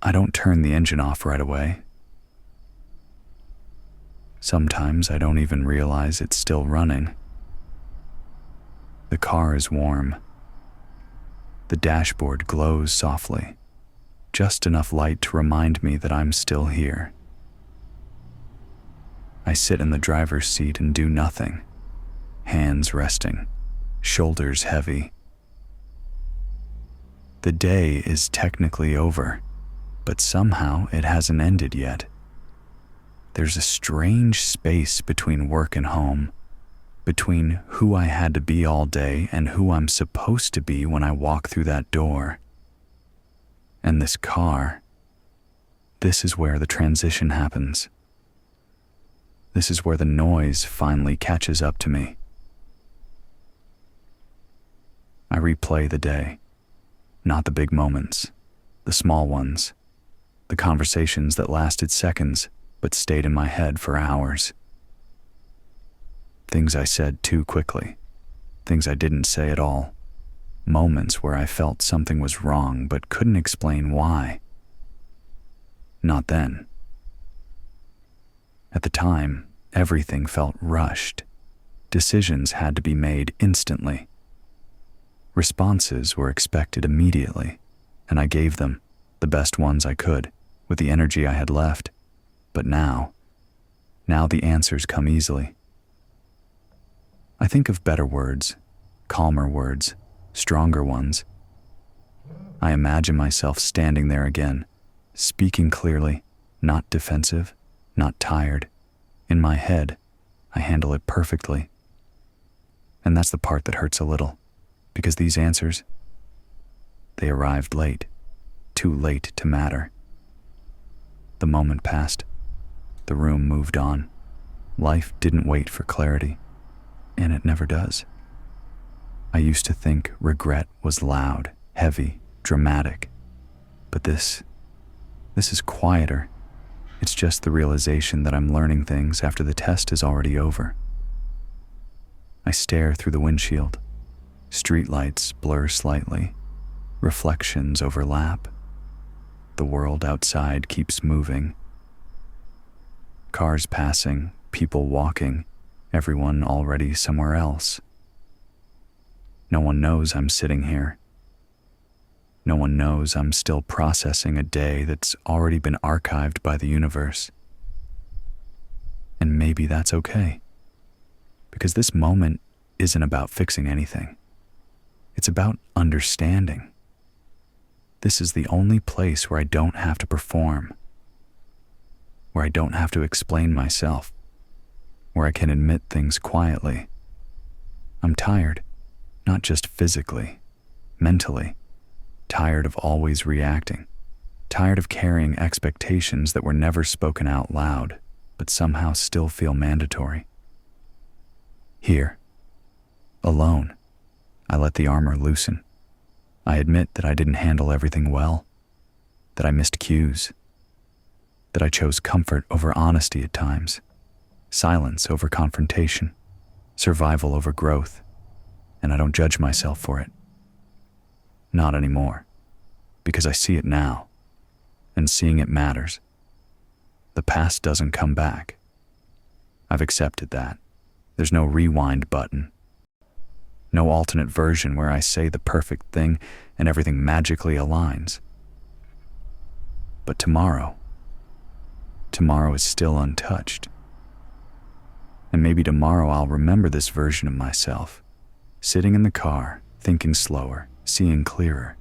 I don't turn the engine off right away. Sometimes I don't even realize it's still running. The car is warm. The dashboard glows softly, just enough light to remind me that I'm still here. I sit in the driver's seat and do nothing, hands resting, shoulders heavy. The day is technically over, but somehow it hasn't ended yet. There's a strange space between work and home, between who I had to be all day and who I'm supposed to be when I walk through that door. And this car, this is where the transition happens. This is where the noise finally catches up to me. I replay the day, not the big moments, the small ones, the conversations that lasted seconds but stayed in my head for hours. Things I said too quickly, things I didn't say at all, moments where I felt something was wrong but couldn't explain why. Not then. At the time, everything felt rushed. Decisions had to be made instantly. Responses were expected immediately, and I gave them, the best ones I could, with the energy I had left. But now the answers come easily. I think of better words, calmer words, stronger ones. I imagine myself standing there again, speaking clearly, not defensive, not tired. In my head, I handle it perfectly. And that's the part that hurts a little, because these answers, they arrived late, too late to matter. The moment passed. The room moved on. Life didn't wait for clarity, and it never does. I used to think regret was loud, heavy, dramatic, but this is quieter. It's just the realization that I'm learning things after the test is already over. I stare through the windshield. Streetlights blur slightly. Reflections overlap. The world outside keeps moving. Cars passing, people walking, everyone already somewhere else. No one knows I'm sitting here. No one knows I'm still processing a day that's already been archived by the universe. And maybe that's okay, because this moment isn't about fixing anything. It's about understanding. This is the only place where I don't have to perform, where I don't have to explain myself, where I can admit things quietly. I'm tired, not just physically, mentally, tired of always reacting, tired of carrying expectations that were never spoken out loud, but somehow still feel mandatory. Here, alone, I let the armor loosen. I admit that I didn't handle everything well, that I missed cues, that I chose comfort over honesty at times, silence over confrontation, survival over growth, and I don't judge myself for it. Not anymore, because I see it now, and seeing it matters. The past doesn't come back. I've accepted that. There's no rewind button. No alternate version where I say the perfect thing and everything magically aligns. But tomorrow is still untouched. And maybe tomorrow I'll remember this version of myself, sitting in the car, thinking slower, seeing clearer.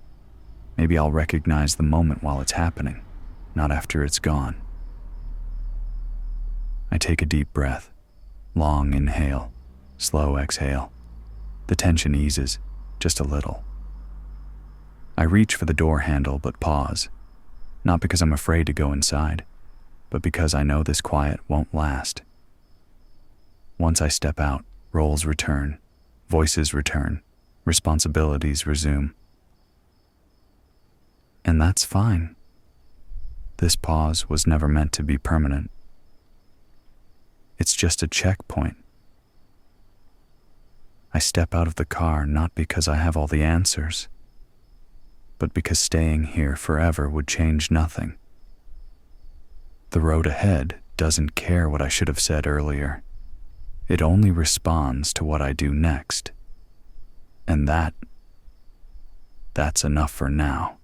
Maybe I'll recognize the moment while it's happening, not after it's gone. I take a deep breath, long inhale, slow exhale. The tension eases, just a little. I reach for the door handle but pause, not because I'm afraid to go inside, but because I know this quiet won't last. Once I step out, roles return, voices return, responsibilities resume. And that's fine. This pause was never meant to be permanent. It's just a checkpoint. I step out of the car not because I have all the answers, but because staying here forever would change nothing. The road ahead doesn't care what I should have said earlier. It only responds to what I do next. And that's enough for now.